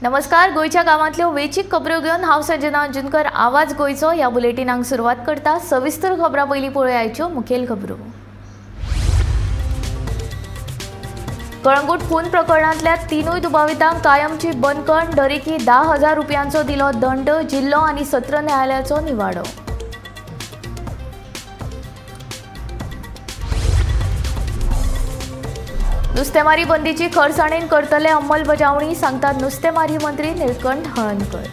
नमस्कार, गोयच्या गावांतल्यो वेचीक खबरो घेवन हांव संजना जुनकर आवाज गोयचो ह्या बुलेटिनाक सुरवात करता। सविस्तर खबरां पयलीं पळोवया आयच्यो मुखेल खबरो। कळंगूट खून प्रकरणांतल्या तिनूय दुबावितांक कायमची बंदखण, दरेकी 10,000 रुपयांचो दिलो दंड, जिल्लो आनी सत्र न्यायालयाचो निवाडो। नुस्तेमारी बंदीची खरसाणेन करतले अंमलबजावणी, सांगतात नुस्तेमारी मंत्री निळकंठ हळणकर।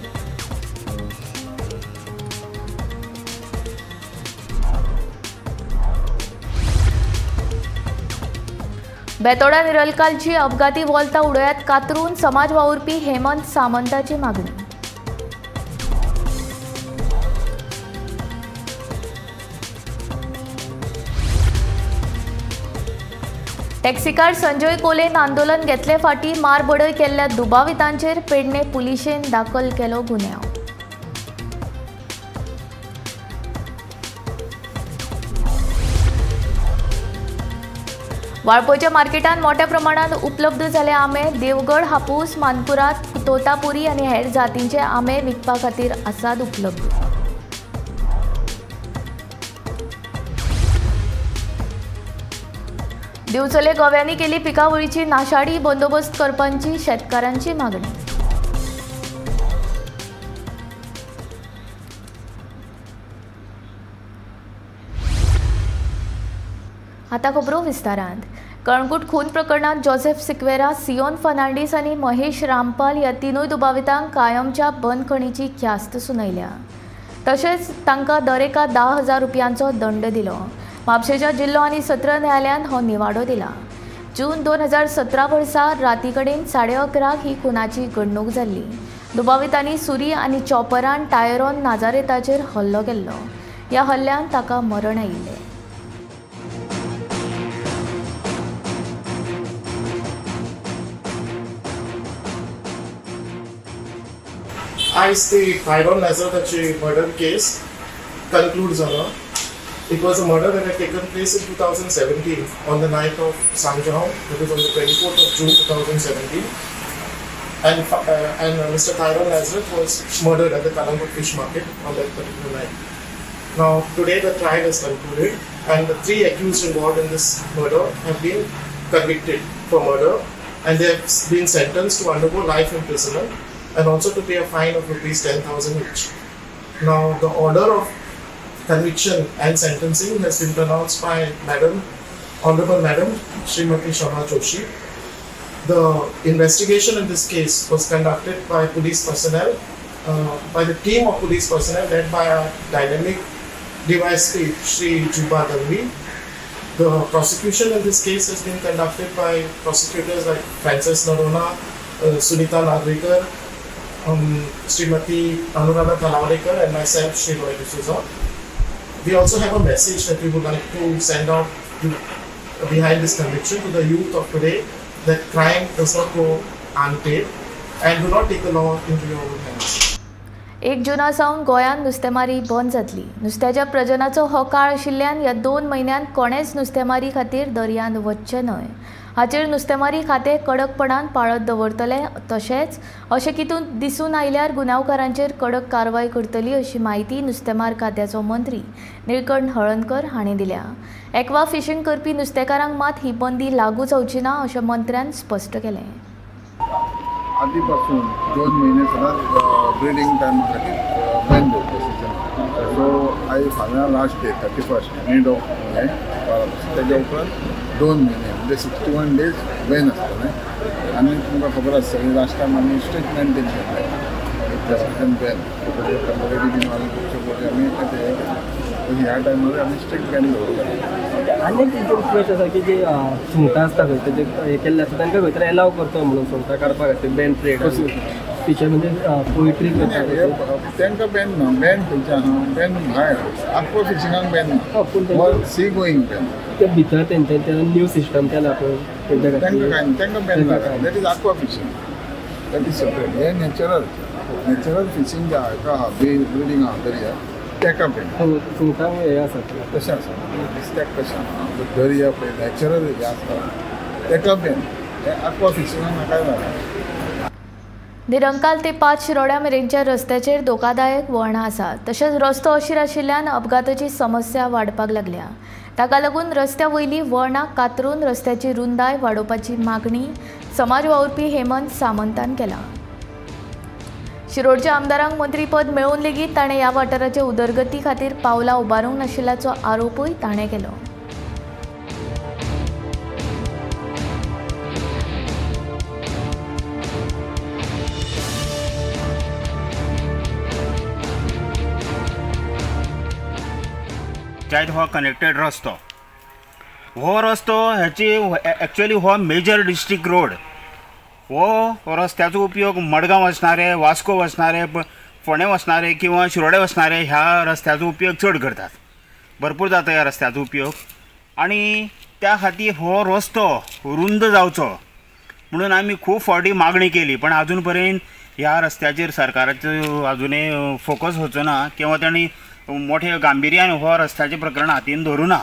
बेतोडा निरलकालची अपघाती वॉल्तां उडोवयात कातरून, समाज वावुरपी हेमंत सामंताची मागणी। टॅक्सीकार संजय कोलेन आंदोलन घेतले फाटी मारबडय केल्ल्या दुबावितांचेर पेडणे पुलिशेन दाखल केलो गुन्यांव। वाळपयच्या मार्केटांत मोठ्या प्रमाणात उपलब्ध जाले आंबे। देवगड, हापूस, मानकुराद, तोतापुरी आनी हेर जातींचे आंबे विकपा खातीर आसात उपलब्ध। दिवचले गोव्यांनी केली पिकावळीची नाशाडी, बंदोबस्त करपाची शेतकारांची मागणी। आता खबरो विस्तारांत। कळंगूट खून प्रकरणात जोसेफ सिक्वेरा, सियोन फर्नांडीस आनी महेश रामपाल ह्या तिनूय दुबावितांक कायमच्या बंदखणीची ख्यास्त सुनयल्या। तशेंच तांकां दरेका 10,000 रुपयांचो दंड दिलो। म्हापशेच्या जिल्लो आनी सत्र न्यायालयान हो निवाडो दिला। जून 2017 वर्सा राती कडेन 11:30 ही खुनाची घडणूक जाल्ली। दुबावितांनी सुरी आनी चॉपरान टायरोन नाजारेताचेर हल्लो केल्लो। ह्या हल्ल्यान ताका मरण आयिल्लें। As the Tyrone Nazareth murder case concludes, it was a murder that had taken place in 2017 on the night of Sanjao. It was on the 24th of June 2017, and Mr. Tyrone Nazareth was murdered at the Kalangут fish market on that particular night. Now today the trial is concluded, and the 3 accused involved in this murder have been convicted for murder, and they have been sentenced to undergo life imprisonment and also to pay a fine of rupees 10,000 each. Now the order of conviction and sentencing has been pronounced by Honorable Madam Srimati Shama Joshi. The investigation in this case was conducted by police personnel, by the team of police personnel led by our dynamic DYSP Shri Juba Dalvi. The prosecution in this case has been conducted by prosecutors like Francis Narona, Sunita Nagrikar, Srimati Anuradha Kalawalekar, and myself, Shri Roy D'Souza. We also have a message that we would like to send out behind this conviction to the youth of today, that crime does not go unpaid, and do not take the law into your own hands. 1 जूना सावन गोंयांत नुस्तेमारी बंद जातली। नुस्त्याच्या प्रजनाचो हो काळ आशिल्ल्यान ह्या 2 म्हयन्यांत कोणेच नुस्तेमारी खातीर दर्यांत वचचें न्हय। हाचेर नुस्तेमारी खातें कडकपणान पाळत दवरतले, तशेंच अशें कितून दिसून आयल्यार गुन्यांवकारांचेर कडक कारवाय करतली, अशी माहिती नुस्तेमार खात्याचो मंत्री निळकंठ हळणकर हांणी दिल्या। एक्वा फिशींग करपी नुस्तेकारांक मात ही बंदी लागू जावची ना, अशें मंत्र्यान स्पश्ट केलें। आधीपासून 2 महिने सदांच ब्रिडींग टायमा खातीर बंद दवरता। सो आयज फाल्यां last day 31st end of May, तेज्या उपरांत 2 महिने म्हणजे 61 days बॅन आसतलें। आनी तुमकां खबर आसा लास्ट टायम आमी स्ट्रिक्ट मेंटेन केल्लें प्रेसिडेंट बॅन आमी ह्या टायमार आमी स्ट्रिक्ट बॅन दवरता। आनी तेंचो रिक्वेस्ट आसा की जे सुंगटां आसता खंय तेजे हे केल्ले आसता तांकां खंय तरी एलाव करतो म्हणून सुंगटां काडपा खातीर बॅन ट्रेड फिशर म्हणजे पोयट्री करता तांकां बॅन ना। बॅन खंयचे आहा? बॅन भायर आक्वा फिशिंगाक बॅन ना, पूण सी गोईंग बॅन। ते भितर तेंचे न्यू सिस्टम केला पळय तांकां काय तांकां बॅन नाका। That is आक्वा fishing, that is separate. हे नॅचरल फिशींग जे आहा ब्रिडींग आहा दर्या तेका बॅन। सुंगटां हे आसा तशें आसा, नुस्त्याक तशें आसा। दर्या पळय नॅचरल हे आसता तेका बॅन। हे आक्वा फिशिंगाक नाका जालें। निरंकाल ते 5 शिरोड्या मेरेनच्या रस्त्याचेर धोकादायक वळणां आसात. तशेंच रस्तो अशीर आशिल्ल्यान अपघाताची समस्या वाडपाक लागल्या. ताका लागून रस्त्या वयलीं वळणां कातरून रस्त्याची रुंदाय वाडोवपाची मागणी समाज वावुरपी हेमंत सामंतान केला. शिरोडच्या आमदारांक मंत्रीपद मेळून लेगीत ताणें ह्या वाठाराचे उदरगती खातीर पावलां उबारूंक नाशिल्ल्याचो आरोपूय ताणें केलो. हो कनेक्टेड रस्तो ह्याची एक्चुअली हो मेजर डिस्ट्रिक्ट रोड. हो रस्त्याचो उपयोग मडगांव वचणारे, वास्को वचणारे, फोंडे वचणारे किंवा शिरोडे वचणारे ह्या रस्त्याचो उपयोग चड करतात. भरपूर जाता ह्या रस्त्याचो उपयोग आणि त्या खातीर हो रस्तो रुंद जावचो म्हणून आमी खूब फावटी मागणी केली, पण अजून पर्यंत ह्या रस्त्याचेर सरकाराचो अजुनूय फोकस वचो ना किंवा तांणी मोठे गांभीर्यान हो रस्त्याचें प्रकरण हातीन धरूं ना.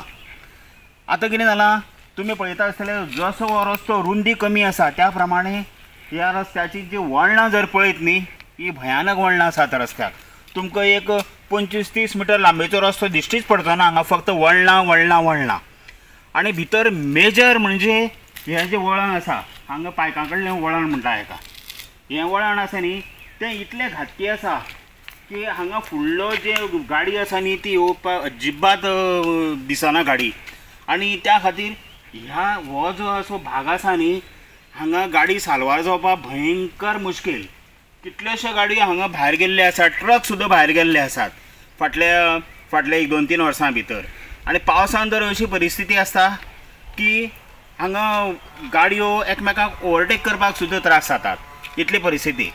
आतां कितें जालां, तुमी पळयता आसतले जसो हो रस्तो रुंदी कमी आसा त्या प्रमाणे ह्या रस्त्याची जी वळणां जर पळयत न्ही, ही भयानक वळणां आसात रस्त्याक. तुमकां एक 25-30 मिटर लांबीचो रस्तो दिश्टीच पडचो ना. हांगा फक्त वळणां आनी भितर मेजर म्हणजे हें जें वळण आसा, हांगा पायकां कडलें वळण म्हणटा हेका, हें वळण आसा न्ही तें इतलें घातकी आसा की हांगा फुडलो जे गाडी आसा न्ही ती येवपाक अजिबात दिसना गाडी. आनी त्या खातीर हो जो असो भाग आसा न्ही हांगा गाडी सालवार जावपाक भयंकर मुश्कील. कितल्योश्यो गाडयो हांगा भायर गेल्ले आसात, ट्रक सुद्दां भायर गेल्ले आसात फाटल्या 1-2-3 वर्सां भितर. आनी पावसान तर अशी परिस्थिती आसता की हांगा गाडयो एकमेकांक ओवरटेक करपाक सुद्दां त्रास जातात, इतली परिस्थिती.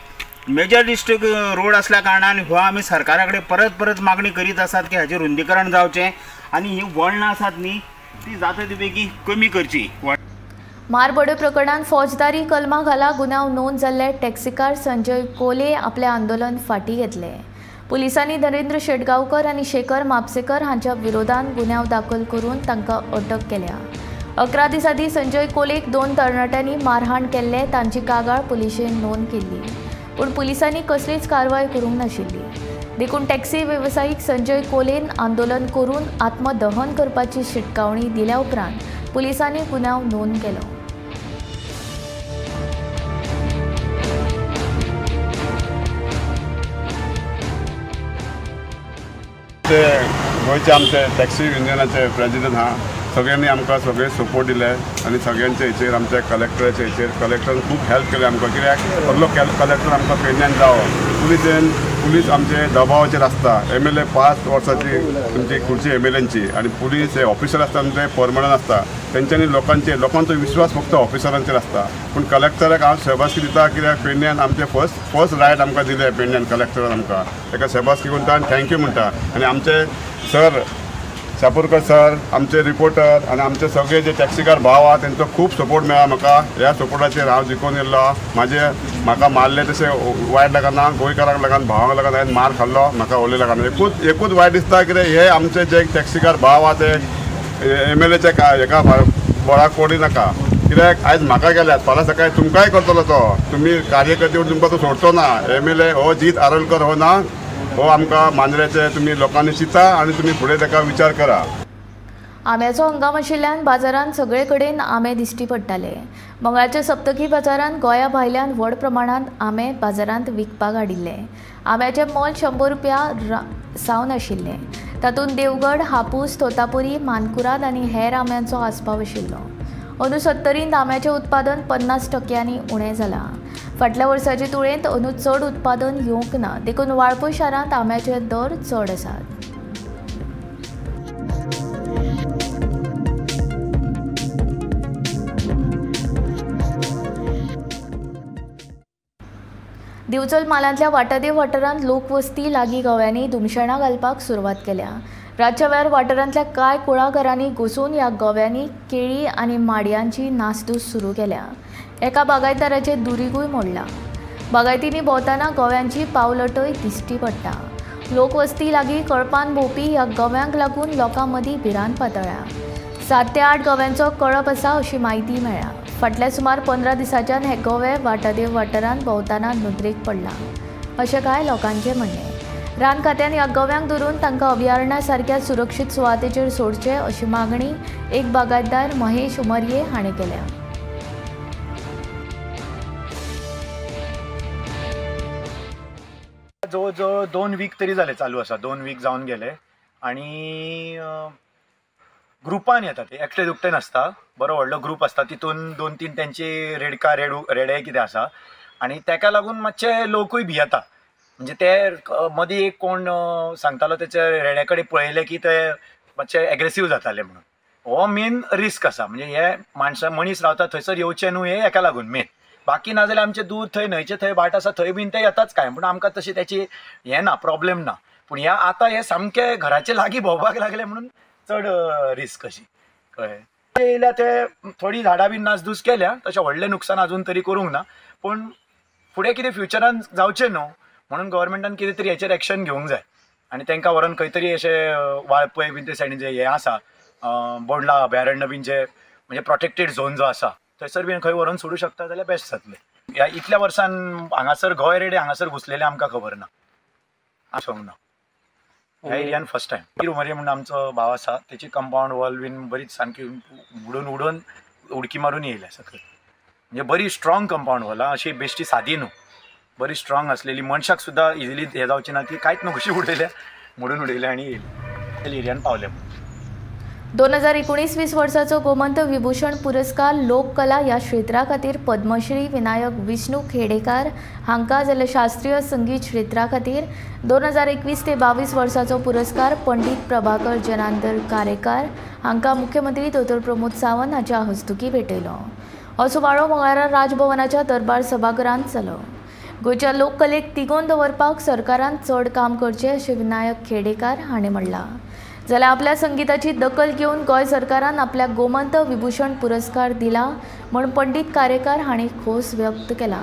मेजर डिस्ट्रिक्ट रोड असल्या कारणान हो आमी सरकारा कडेन परत मागणी करीत आसात की हाचें रुंदीकरण जावचें आनी ही वळणां आसात न्ही ती जाता ती बेगी कमी करची. मारबोडे प्रकरणात फौजदारी कलमां घाला गुन्यांव नोंद जाल्ले टॅक्सीकार संजय कोले आपले आंदोलन फाटीं घेतले. पुलिसांनी नरेंद्र शेटगांवकर आनी शेखर म्हापसेकर हांच्या विरोधात गुन्यांव दाखल करून तांकां अटक केल्या. 11 दिस आदीं संजय कोलेक 2 तरणाट्यांनी मारहाण केल्ले तांची कागाळ पुलिशेन नोंद केल्ली, पूण पुलिसांनी कसलीच कारवाय करूंक नाशिल्ली. देखून टॅक्सी वेवसायीक संजय कोलेन आंदोलन करून आत्मदहन करपाची शिटकावणी दिल्या उपरांत पुलिसांनी गुन्यांव नोंद केलो. गोंयचे आमचे टॅक्सी युनियनाचे प्रेजिडेंट आहा, सगळ्यांनी आमकां सगळे सपोर्ट दिले आनी सगळ्यांचे हेचेर आमच्या कलेक्टराचे हेचेर कलेक्टरान खूब हेल्प केले आमकां. कित्याक सगळो कलेक्टर आमकां पेडण्यान जावो. पुलीस आमचे दबावाचेर आसता. MLA 5 वर्सांची तुमची खुर्ची MLAंची आनी पुलीस हे ऑफिसर आसता आमचे परमनंट आसता. तेंच्यांनी लोकांचो विश्वास फक्त ऑफिसरांचेर आसता. पूण कलेक्टराक हांव शेबासकी दिता कित्याक पेडण्यान आमचे फर्स्ट रायट आमकां दिले पेडण्यान कलेक्टरान आमकां. ताका शेबासकी करता आनी थँक्यू म्हणटा. आनी आमचे सर शापूरकर सर, आमचे रिपोर्टर आनी आमचे सगळे जे टॅक्सीकार भाव आहा तेंचो खूब सपोर्ट मेळ्ळा म्हाका. ह्या सपोर्टाचेर हांव जिखून येयल्लो. म्हाका मारले तशें वायट लागना, गोंयकारांक लागून भावांक लागून हांवें मार खाल्लो, म्हाका व्हडलें लागना. एकूच वायट दिसता कितें हे आमचे जे टॅक्सीकार भाव आहा ते MLAचे हेका बोळाक पडूं नाका. कित्याक आयज म्हाका गेल्यात, फाल्यां सकाळी तुमकांय करतलो तो. तुमी कार्यकर्ते तुमकां तो सोडचो ना. MLA हो जीत आरोलकर हो ना, हो आमकां मांद्रेचे तुमी लोकांनी चिंता आनी तुमी फुडें ताका विचार करा. आंब्याचो हंगाम आशिल्ल्यान बाजारांत सगळे कडेन आंबे दिश्टी पडटाले. मंगळारच्या सप्तकी बाजारांत गोंया भायल्यान व्हड प्रमाणांत आंबे बाजारांत विकपाक हाडिल्ले. आंब्याचें मोल 100 रुपया सावन आशिल्लें. तातूंत देवगड, हापूस, तोतापुरी, मानकुराद आनी हेर आंब्यांचो आस्पाव आशिल्लो. अंदू 70 आंब्याचें उत्पादन 50% उणें जालां. फाटल्या वर्साचे तुळेंत अंदू चड उत्पादन येवंक ना. देखून वाळपय शारांत आंब्याचे दर चड आसात. दिवचल मालांतल्या वाटादेव वाठारांत लोकवस्ती लागीं गव्यांनी धुमशाणां घालपाक सुरवात केल्या. रातच्या वेळार वाठारांतल्या कांय कुळाघरांनी घुसून ह्या गव्यांनी केळी आनी माडयांची नासधूस सुरू केल्या. एका बागायतदाराचे दुरीगूय मोडला. बागायतींनी भोंवतना गव्यांची पावलटय दिश्टी पडटा. लोकवस्ती लागीं कळपान भोंवपी ह्या गव्यांक लागून लोकां मदीं भिरांत पातळ्ळ्या. 7 ते 8 गव्यांचो कळप आसा अशी म्हायती मेळ्ळ्या. फाटल्या सुमार 15 दिसांच्यान हे गोवे वाटादेव वाठारांत भोंवताना नदरेक पडला अशें कांय लोकांचें म्हणणें। रान खात्यान ह्या गोव्यांक धरून तांकां अभयारण्या सारक्या सुरक्षीत सुवातेचेर सोडचें अशी मागणी एक बागायतदार महेश उमरये हांणी केल्या। जवळ जवळ 2 वीक तरी जाले चालू आसा, 2 वीक जावन गेले आणि ग्रुपान येता ते एकटे दुकटे नासता, बरो व्हडलो ग्रुप आसता, तितून 2-3 तेंची रेडे कितें आसा आनी ताका लागून मातशे लोकूय भियेता। म्हणजे ते मदीं एक कोण सांगतालो तेचे रेड्या कडेन पळयले की ते मातशे एग्रेसीव जाताले म्हणून। हो मेन रिस्क आसा, म्हणजे हे मनीस रावता थंयसर येवचे न्हू हे हेका लागून मेन, बाकी ना जाल्यार आमचे दूर थंय न्हंयचे थंय भाट आसा थंय बीन ते येताच काय, पूण आमकां तशी त्याची हे ना, प्रॉब्लेम ना। पूण ह्या आतां हे सामके घराचे लागीं भोंवपाक लागले म्हणून चड रिस्क अशी कळ्ळें। येयल्या ते थोडी झाडां बीन नासधूस केल्या, तशें व्हडलें नुकसान अजून तरी करूंक ना, पूण फुडें कितें फ्युचरान जावचें न्हू म्हणून गव्हर्मेंटान कितें तरी हेचेर एक्शन घेवंक जाय आनी तांकां व्हरून खंय तरी अशें वाळपय बीन ते सायडीन जे हे आसा बोंडला अभयारण्य बीन जे म्हणजे प्रोटेक्टेड झोन जो आसा थंयसर बीन खंय व्हरून सोडूं शकता जाल्यार बेस्ट जातलें। ह्या इतल्या वर्सान हांगासर गोंय रेडे हांगासर घुसलेले आमकां खबर ना, सांगूंक ना। ह्या एरियान फर्स्ट टायम उमरये म्हणून आमचो भाव आसा, तेची कंपाऊंड वॉल बीन बरीच सामकी उडून उडकी मारून येयल्या सकयल, म्हणजे बरी स्ट्रॉंग कंपाऊंड वॉल, अशी बेश्टी सादी न्हू, बरी स्ट्रॉंग असलेली, मनशाक सुद्दां इजिली हे जावची ना ती, कांयच न्हू कशी उडयल्या मोडून उडयल्या आनी येयली एरियान पावले। 2019-20 वर्साचो गोमंतक विभूषण पुरस्कार लोककला ह्या क्षेत्रा खातीर पद्मश्री विनायक विष्णू खेडेकार हांकां, जाल्यार शास्त्रीय संगीत क्षेत्रा खातीर 2021 ते 22 वर्साचो पुरस्कार पंडित प्रभाकर जनार्दन कारेकार हांकां मुख्यमंत्री दोतोर प्रमोद सावंत हांच्या हस्तुकी भेटयलो। हो सुवाळो मंगळारा राजभवनाच्या दरबार सभाघरांत जालो। गोंयच्या लोककलेक तिगोवन दवरपाक सरकारान चड काम करचें अशें विनायक खेडेकार हांणी म्हणलां। जाल्यार आपल्या संगीताची दखल घेवन गोंय सरकारान आपल्या गोमंतक विभूषण पुरस्कार दिला म्हूण पंडित कारेकार हांणी खोस व्यक्त केला।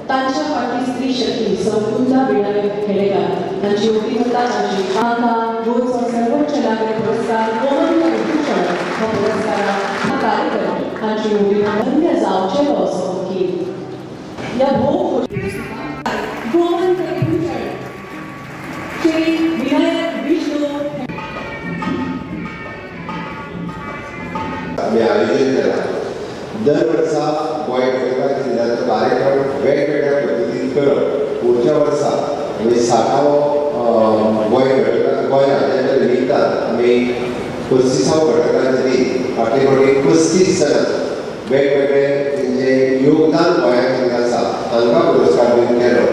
तांच्या फाटी स्त्री शक्ती संपूर्ण विनायक खेडेकर तांची उपयुक्तता तांची आंगा गोंयचो सर्वोच्च नागरीक पुरस्कार गोमंतक विभूषण हो पुरस्कार कार्यक्रम हांची उपयुक्तता जावचें असो वकील ह्या भोव गोमंतक विभूषण श्री विनायक विष्णू आम्ही आयोजन केला। दर वर्सा गोंय खेडेकार कार्यक्रम वेगवेगळ्या पद्दतीन करप। पुढच्या वर्सा आमी 60वो गोंय राज्याच्या निमित्तान आमी 35वो घटकाचे दीस फाटले फावटी 35 जाणां वेगवेगळे तेंचे योगदान गोंयाक आसा तांकां पुरस्कार दिवन केलो।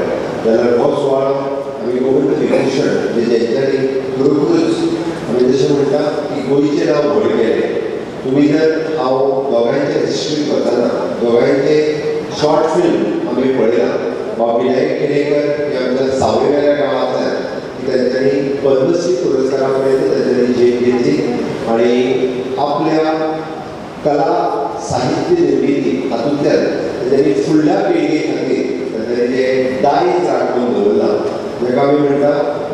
जाल्यार हो सुवाळो आमी गोमंतक विभूषण जेंच्यांनी खरोखरूच आमी जशें म्हणटा की गोंयचें नांव व्हड केलें। तुम्ही जर हांव दोगांयचे हिस्ट्री करतना दोगांयचे शॉर्ट फिल्म आमी पळयला, वा विनायक खेडेकर हे आमच्या सावयवेऱ्या गांवांतल्यान तांच्यांनी पद्मश्री पुरस्कारा पर्यंत तांच्यांनी झेप घेतली आनी आपल्या कला साहित्य निर्मिती हातूंतल्यान तांच्यांनी फुडल्या पिळगे खातीर तांच्यांनी जे दायज राखून दवरलां, जाका आमी म्हणटा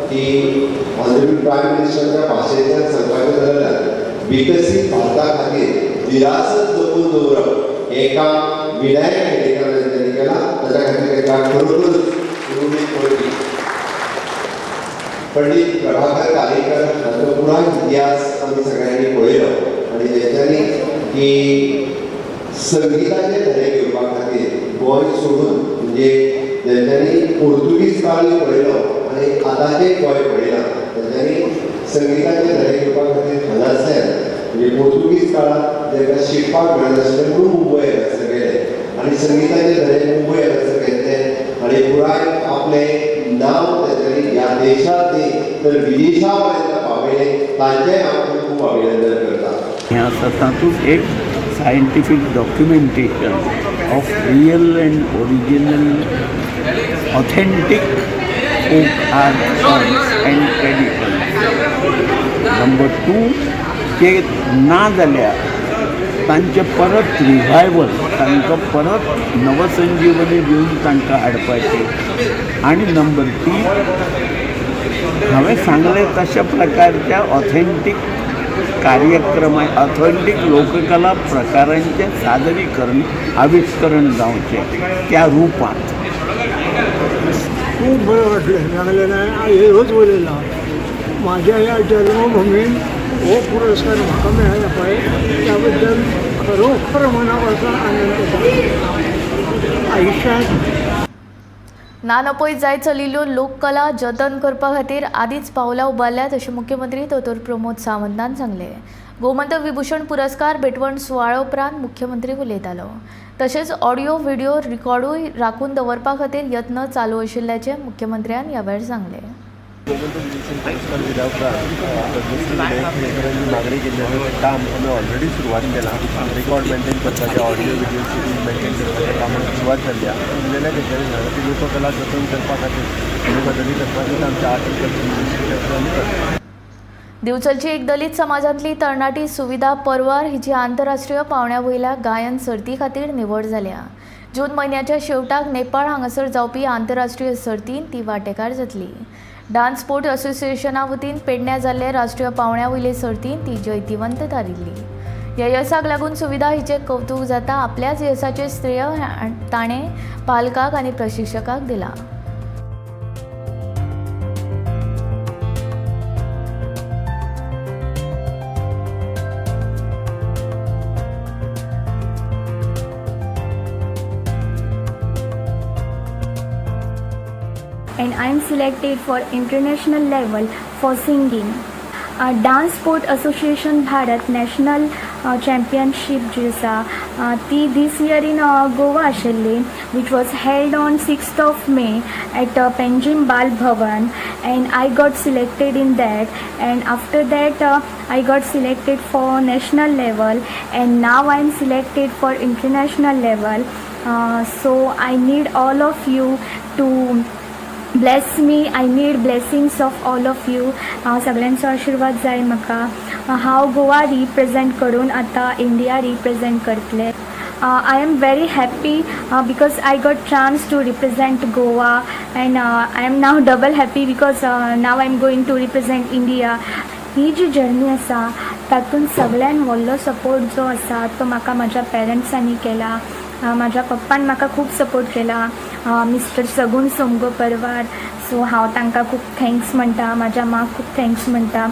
की ऑनरेबल प्रायम मिनिस्टराच्या भाशेंतल्यान सांगपाचें जाल्यार विकसीत भारता खातीर विरासत जपून दवरप हें काम विनायक खेडेकर हांणी केलां। ताच्या खातीर ताका खरोखरूच उर्मीत पडली। पंडित प्रभाकर कालेकर हाचो पुराय इतिहास आमी सगळ्यांनी पळयलो आनी तेंच्यांनी की संगीताचे धडे घेवपा खातीर गोंय सोडून म्हणजे तेंच्यांनी पोर्तुगीज काळ पळयलो आनी आतांचें गोंय पळयलां. तेंच्यांनी संगीताचे धडे घेवपा खातीर हांगासर म्हणजे पोर्तुगीज काळांत तांकां शिकपाक मेळनाशिल्लें म्हणून मुंबय हांगासर गेले आनी संगीताचे धडे मुंबय हांगासर घेतले आनी पुराय आपलें नांव तेंच्यांनी ह्या देशांत न्ही तर विदेशा पर्यंत पावयलें. तांचेंय हांव खूब अभिनंदन करता. हें आसा तातूंत एक scientific documentation of real end original authentic folk art songs and traditions. Number 2 जे ना जाल्यार तांचे परत रिवायवल तांकां परत नवसंजीवनी दिवन तांकां हाडपाचें. आनी नंबर 3 हांवें सांगलें तशा प्रकारच्या ऑथेंटीक कार्यक्रम ऑथेंटीक लोककला प्रकारांचें सादरीकरण आविष्करण जावचें त्या रुपांत. खूब बरें वाटलें. सांगलें नाही हेच उलयलां म्हाज्या ह्या जन्मभूमीन हो पुरस्कार म्हाका मेळ्ळा पळय त्या बद्दल खरोखर मना पासून आनंद जाता. आयुश्यांत ना नपयत जायत चलिल्ल्यो लोककला जतन करपा खातीर आदींच पावलां उबारल्यात अशें मुख्यमंत्री दोतोर प्रमोद सावंतान सांगलें. गोमंतक विभूषण पुरस्कार भेटवण सुवाळ्या उपरांत मुख्यमंत्री उलयतालो. तशेंच ऑडियो व्हिडिओ रिकॉर्डूय राखून दवरपा खातीर यत्न चालू आशिल्ल्याचें मुख्यमंत्र्यान ह्या वेळार सांगलें. गोमंतक विभूषण पुरस्कार दिल्या उपरांत मागणी केल्लें काम आमी ऑलरेडी सुरवात केलां. रिकॉर्ड मेंटेन करपाचें ऑडियो व्हिडिओ सिरीज मेंटेन करपाच्या कामाक सुरवात जाल्ली आसा. उरलेल्या देशांनी सांगला ती लोककला जतन करपा खातीर बदली करपा खातीर आमच्या आर्टिकल दिवचलची एक दलित समाजांतली तरणाटी सुविधा परवार हिची आंतरराष्ट्रीय पावंड्या वयल्या गायन सर्ती खातीर निवड जाल्या. जून म्हयन्याच्या शेवटाक नेपाळ हांगासर जावपी आंतरराष्ट्रीय सर्तींत ती वांटेकार जातली. डान्स स्पोर्ट असोसिएशना वतीन पेडण्यां जाल्ले राष्ट्रीय पावंड्या वयले सर्तींत ती जैतिवंत थारिल्ली. ह्या यशाक लागून सुविधा हिचें कौतुक जाता. आपल्याच यशाचें श्रेय ताणें पालकाक आनी प्रशिक्षकाक दिलां. And I am selected for international level for singing. Dance Sport Association Bharat National Championship जी आसा ती this year in Goa आशिल्ली, which was held on 6th of May at Panjim Bal Bhavan, and I got selected in that. And after that I got selected for national level, and now I am selected for international level. So I need all of you to bless me. I need blessings of all of you. सगळ्यांचो आशीर्वाद जाय म्हाका. हांव Goa represent करून आतां India represent करतलें. I am very happy because I got chance to represent Goa, and I am now double happy because now I am going to represent India. ही जी जर्नी आसा तातूंत सगळ्यान व्हडलो सपोर्ट जो आसा तो म्हाका म्हाज्या पेरंट्सांनी केला. म्हाज्या पप्पान म्हाका खूब सपोर्ट केला, मिस्टर सगून सोमगो परवार. सो हांव तांकां खूब थँक्स म्हणटा, म्हाज्या माक खूब थँक्स म्हणटा.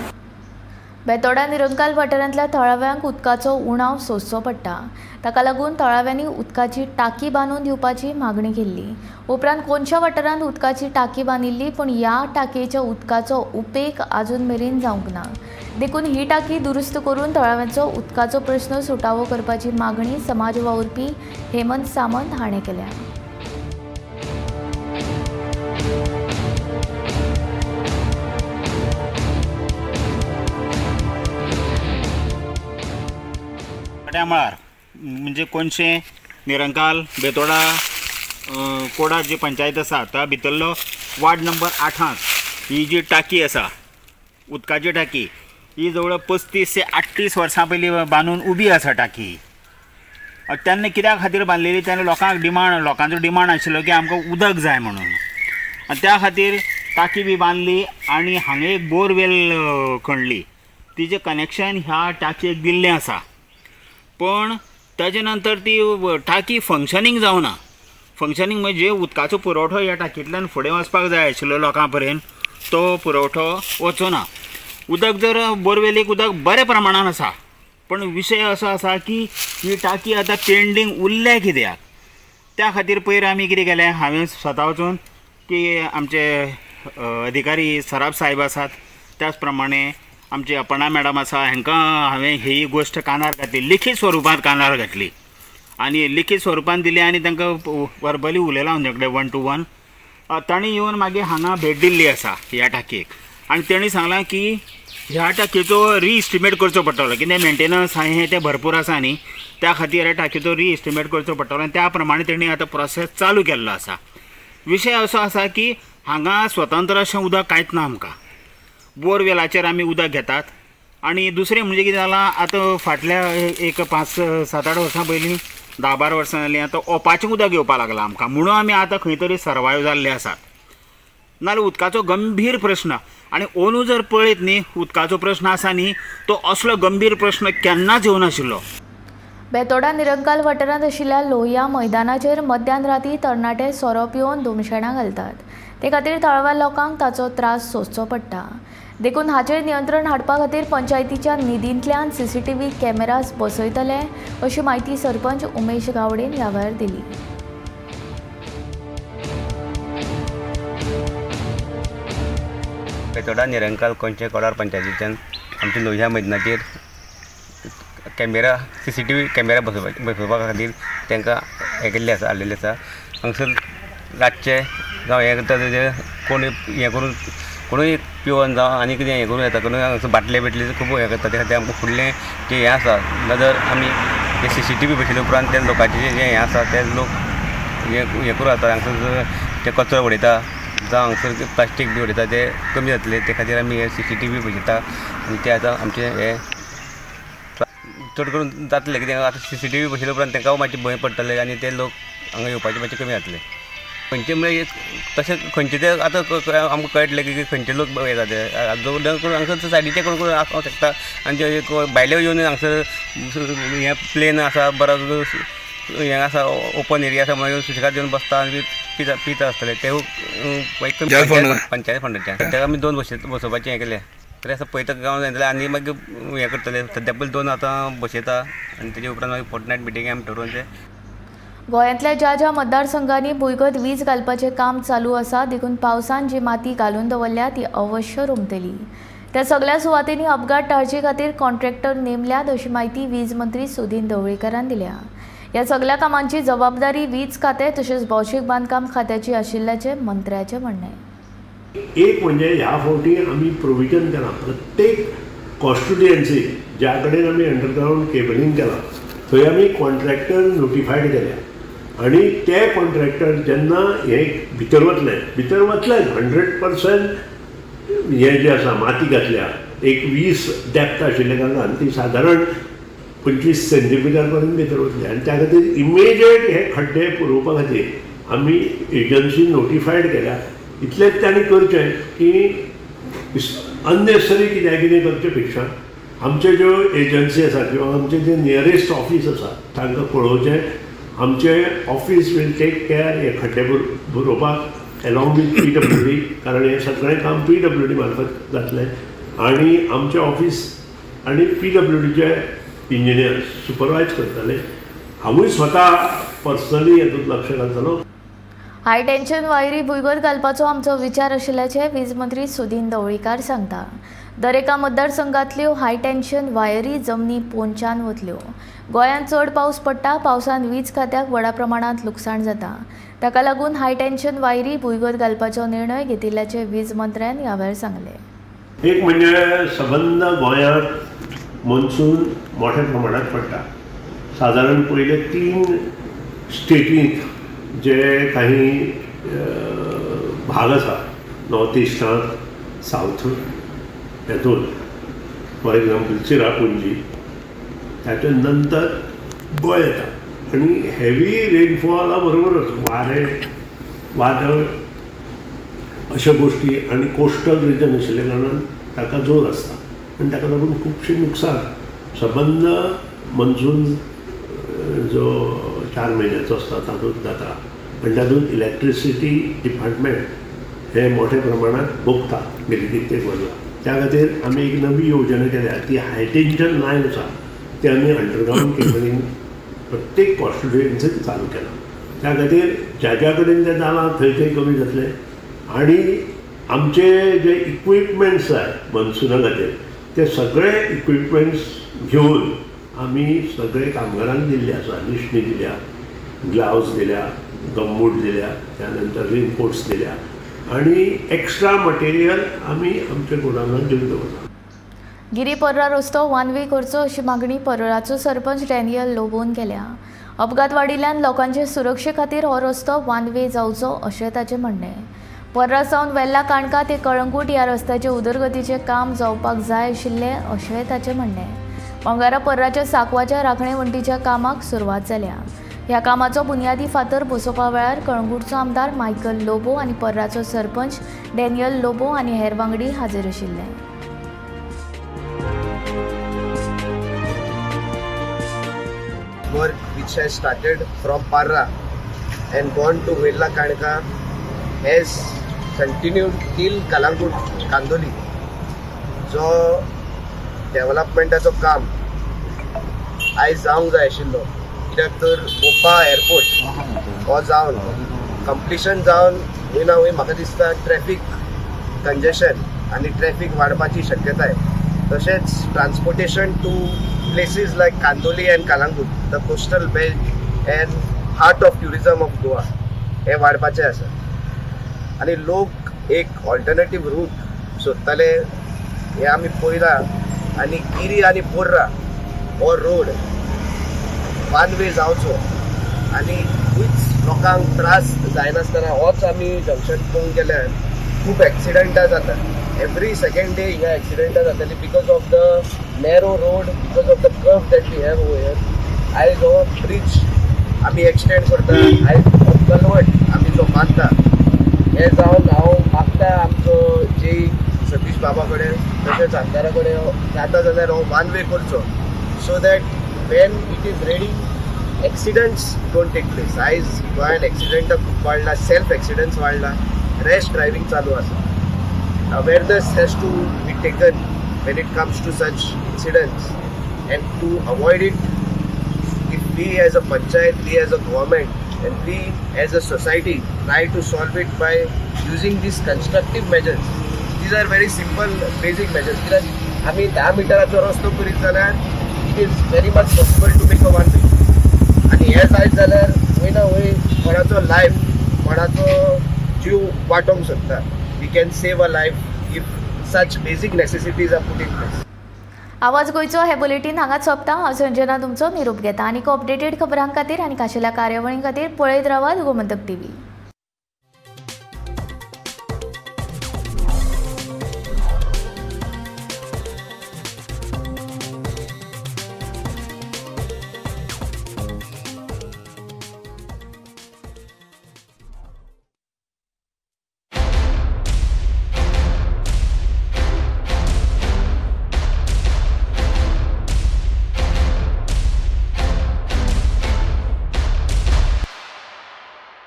बेतोडा निरंकाल वाठारांतल्या थळाव्यांक उदकाचो उणाव सोंसचो पडटा. ताका लागून थळाव्यांनी उदकाची टाकी बांदून दिवपाची मागणी केल्ली. उपरांत कोणच्या वाठारांत उदकाची टाकी बांदिल्ली, पूण ह्या टाकयेच्या उदकाचो उपेग आजून मेरेन जावंक ना. देखून ही टाकी दुरुस्त करून थळाव्यांचो उदकाचो प्रश्न सुटावो करपाची मागणी समाज वावुरपी हेमंत सामंत हाणें केल्या. मळार म्हणजे कोणशें निरंकाल बेतोडा कोडा जी पंचायत आसा त्या भितरलो वार्ड नंबर 8 ही जी टाकी आसा उदकाची टाकी ही जवळ 35 ते 38 वर्सां पयलीं बांदून उबी आसा टाकी. तेन्ना कित्या खातीर बांदलेली, तेन्ना लोकांचो डिमांड आशिल्लो की आमकां उदक जाय म्हणून. त्या खातीर टाकी बी बांदली आनी हांगा एक बोरवेल खणली. तिचें कनेक्शन ह्या टाकयेक दिल्लें आसा, पण ताजे नंतर ती टाकी फंक्शनींग जावना. फंक्शनींग म्हणजे उदकाचो पुरवठो ह्या टाकयेंतल्यान फुडें वचपाक जाय आशिल्लो लोकां पर्यंत, तो पुरवठो वचो ना. उदक जर बोरवेलीक उदक बऱ्या प्रमाणान आसा, पण विशय असो आसा की ही टाकी आतां पेंडींग उरल्या कित्याक. त्या खातीर पयर आमी कितें केलें, हांवें स्वता वचून की आमचे अधिकारी सराफ साहेब आसात, त्याच प्रमाणे आमची अपर्णा मॅडम आसा, हांकां हांवें ही गोश्ट कानार घातली, लिखीत स्वरुपांत कानार घातली आनी लिखीत स्वरुपांत दिली आनी तांकां वर्बली उलयलां हांचे कडेन 1 to 1. तांणी येवन मागीर हांगा भेट दिल्ली आसा ह्या टाकयेक आनी तेणी सांगलां की ह्या टाकयेचो रिइस्टिमेट करचो पडटलो, कितें मेंटेनन्स हें तें भरपूर आसा न्ही, त्या खातीर ह्या टाकयेचो रिइस्टिमेट करचो पडटलो आनी त्या प्रमाणे तेणी आतां प्रोसेस चालू केल्लो आसा. विशय असो आसा की हांगा स्वतंत्र अशें उदक कांयच ना आमकां. बोरवेलाचेर आमी उदक घेतात आनी दुसरें म्हणजे कितें जालां, आतां फाटल्या एक 5-7-8 वर्सां पयलीं 10-12 वर्सां जालीं आतां ओपाचें उदक येवपाक लागलां आमकां, म्हणून आमी आतां खंय तरी सर्वायव जाल्ले आसात. नाल्यार उदकाचो गंभीर प्रश्न, आनी अंदू जर पळयत न्ही उदकाचो प्रश्न आसा न्ही, तो असलो गंभीर प्रश्न केन्नाच येवनाशिल्लो. बेतोडा निरंकाल वाठारांत आशिल्ल्या लोहिया मैदानाचेर मध्यान राती तरणाटे सोरो पिवन धुमशेणां घालतात. ते खातीर तळाव्या लोकांक ताचो त्रास सोंसचो पडटा. देखून हाचेर नियंत्रण हाडपा खातीर पंचायतीच्या निधींतल्यान CCTV कॅमेराज बसयतले अशी माहिती सरपंच उमेश गावडेन ह्या वेळार दिली. बेतोडा निरंकाल गोंयचे कोलार पंचायतीच्यान आमच्या लोहिया मैदानाचेर कॅमेरा CCTV कॅमेरा बसोवपा खातीर तांकां हें केल्लें आसा, हाडलेलें आसा. हांगसर रातचे जावं हें करता तेजें कोण हें करून कोणूय पिवन जावं आनी कितें हें करून येता करून हांगसर बाटले खूब हें करता. त्या खातीर आमकां फुडलें जें हें आसा, नजर आमी जे CCTV बसयल्या उपरांत त्या लोकांचें जें हें आसा ते लोक हें करूं जाता. हांगसर ते कचरो उडयता जावं हांगसर प्लास्टीक बी उडयता ते कमी जातले, ते खातीर आमी हे CCTV बसयता आनी ते आतां आमचें हें चड करून जातलें. कित्याक आतां CCTV बसयल्या उपरांत तांकां मातशें भंय पडटलें आनी ते लोक हांगा येवपाचें मातशें कमी जातलें. खंयचे म्हणजे तशें खंयचे ते आतां आमकां कळटलें की खंयचे लोक येता ते करून हांगसर सायडीचे कोण कोण आसूं शकता आनी ते भायले येवन हांगसर हें प्लेन आसा, बरो हें आसा, ओपन एरिया आसा, मागीर सुशेगाद येवन बसता आनी पिता आसतले ते पंचायत फंडाचे. ताका आमी 2 बसोवपाचें हें केलें. तरी आतां पळयता गांव जातलें आनी मागीर हें करतले. सद्या पयलीं 2 आतां बसयता आनी तेजे उपरांत मागीर फोर्टनायट मिटींग आमी ठरोवन ते. गोंयांतल्या ज्या मतदारसंघांनी भुंयगत वीज घालपाचें काम चालू आसा, देखून पावसान जी माती घालून दवरल्या ती अवश्य रुमतली. त्या सगळ्या सुवातींनी अपघात टाळचे खातीर कॉन्ट्रॅक्टर नेमल्यात अशी माहिती वीज मंत्री सुदीन ढवळीकरान दिल्या. ह्या सगळ्या कामांची जबाबदारी वीज खातें तशेंच भौशीक बांदकाम खात्याची आशिल्ल्याचें मंत्र्याचें म्हणणें. एक म्हणजे ह्या फावटी आमी प्रोविजन केलां प्रत्येक कॉन्स्टिट्युएन्सी ज्या कडेन आमी अंडरग्रावंड केबलिंग केलां थंय आमी कॉन्ट्रॅक्टर नोटिफायड केल्या आनी ते कॉन्ट्रॅक्टर जेन्ना हे भितर वतले 100% हें जें आसा माती घातल्या, एक 20 डेप्थ आशिल्ल्या कारणान ती सादारण 25 सेंटीमिटर पर्यंत भितर वतली आनी त्या खातीर इमिजिएट हे खड्डे पुरोवपा खातीर आमी एजन्सी नोटिफायड केल्या. इतलेंच तांणी करचें की अननेसरी कितें करचे पेक्षा आमचे ज्यो एजन्सी आसा किंवा आमचे जे नियरेस्ट ऑफिस आसा तांकां कळोवचें, आमचे ऑफिस वील टेक केअर हे खड्डे बुरोवपाक अलॉंग वीथ PWD, कारण हे सगळें काम PWD मार्फत जातलें आनी आमचे ऑफिस आनी PWDचे इंजिनियर सुपरवायज करतले. हांवूय स्वता पर्सनली हेतूंत लक्ष घालतलो. हाय टेन्शन वायरी भुंयगत घालपाचो आमचो विचार आशिल्ल्याचें वीज मंत्री सुदीन ढवळीकार सांगता. दर एका मतदारसंघांतल्यो हाय टेन्शन वायरी जमनी पोंचान वतल्यो. गोंयांत चड पावस पडटा, पावसान वीज खात्याक व्हडा प्रमाणांत लुकसाण जाता. ताका लागून हाय टेन्शन वायरी भुंयगत घालपाचो निर्णय घेतिल्ल्याचें वीज मंत्र्यान ह्या वेळार सांगलें. एक म्हणजे सबंद गोंयांत मॉन्सून मोठ्या प्रमाणात पडटा. सादारण पयले 3 स्टेटींत जे काही भाग आसा नॉर्थ इस्टांत, सावथ हेतून फॉर एग्जाम्पल चिरापुंजी, त्याच्या नंतर गोंय येता आनी हेवी रेनफॉला बरोबरच वारे वादळ अशा गोष्टी आनी कोस्टल रिजन आशिल्ल्या कारणान ताका जोर आसता आनी ताका लागून खुबशें नुकसान सबंद मॉन्सून जो 4 म्हयन्याचो आसता तातूंत जाता. आनी तातूंत इलेक्ट्रिसिटी डिपार्टमेंट हे मोठ्या प्रमाणात भोगता गेली कित्येक वर्सां. त्या खातीर आमी एक नवी येवजण केल्या, ती हाय टेन्शन लायन आसा ती आमी अंडरग्रावंड केबलिंग प्रत्येक कॉन्स्टिट्युएन्सीत चालू केला. त्या खातीर ज्या कडेन तें जालां थंय कमी जातलें. आनी आमचे जे इक्विपमेंट्स जाय मनसुना खातीर ते सगळे इक्विपमेंट्स घेवन आमी सगळे कामगारांक दिल्ले आसा. निशणी दिल्या, ग्लावज दिल्या, गमबूट दिल्या, त्यानंतर रेनकोट्स दिल्या आनी एक्स्ट्रा मटेरियल आमी आमच्या गोडावनात घेवन दवरला. गिरी पर्रा रस्तो वन वे करचो अशी मागणी पर्राचो सरपंच डॅनियल लोबोन केल्या. अपघात वाडिल्ल्यान लोकांचे सुरक्षे खातीर हो रस्तो वन वे जावचो अशें ताचें म्हणणें. पर्रा सावन वेल्ला काणका ते कळंगूट ह्या रस्त्याचे उदरगतीचें काम जावपाक जाय आशिल्लें अशें ताचें म्हणणें. मंगळारा पर्राच्या सांकवाच्या राखणेवंटीच्या कामाक सुरवात जाल्या. ह्या कामाचो बुनयादी फातर बसोवपा वेळार कळंगूटचो आमदार मायकल लोबो आनी पर्राचो सरपंच डॅनियल लोबो आनी हेर वांगडी हाजीर आशिल्ले. Work which has started from Parra and gone to Vella Kanka has continued till Kalangut Kandoli. जो डेव्हलपमेंटाचो काम आयज जावंक जाय आशिल्लो, कित्याक तर मोपा एअरपोर्ट हो जावन कंप्लिशन जावन वयना वय म्हाका दिसता ट्रॅफिक कंजेशन आनी ट्रॅफिक वाडपाची शक्यताय. तशेंच transportation to places like Kandoli and Kalangut, the coastal belt and heart of tourism of Goa, हे वाडपाचें आसा. आनी लोक एक ऑल्टरनेटीव रूट सोदताले हे आमी पळयलां. आनी गिरी आनी पोर्रा हो रोड वन वे जावचो आनी खंयच लोकांक त्रास जायनासतना होच आमी जंक्शन पळोवंक गेल्यार खूब एक्सिडंटां जाता. एवरी सेकंड डे हिंगा एक्सिडंटां जाताली because of the narrow road, because of the curve that we have over. आयज हो ब्रिज आमी एक्सटेंड करता, आयज हो कलवट आमी जो बांदता हे जावन हांव मागता आमचो जे सतीश बाबा कडेन तशेंच आमदारा कडेन जाता जाल्यार हो वन वे करचो so that when it is ready accidents don't take place. आयज गोंयान एक्सिडंटां खूब वाडला, सेल्फ एक्सिडंट्स वाडला, रॅश ड्रायव्हिंग चालू आसा. Awareness has to be taken when it comes to such incidents, and to avoid it, if we as a panchayat, we as a government, and we as a society try to solve it by using these constructive measures. These are very simple basic measures. Because आमी 10 मिटराचो रस्तो करीत जाल्यार it is very much possible to make a one way. आनी हे जायत जाल्यार वयना वय कोणाचो लायफ, कोणाचो जीव वाटोवंक शकता. We can save a life if such basic necessities are put in place. आवाज गोंयचो हे बुलेटीन हांगाच सोंपता. हांव संजना तुमचो निरोप घेता. आनीक अपडेटेड खबरां खातीर आनी खाशेल्या कार्यावळीं खातीर पळयत रावात गोमंतक TV.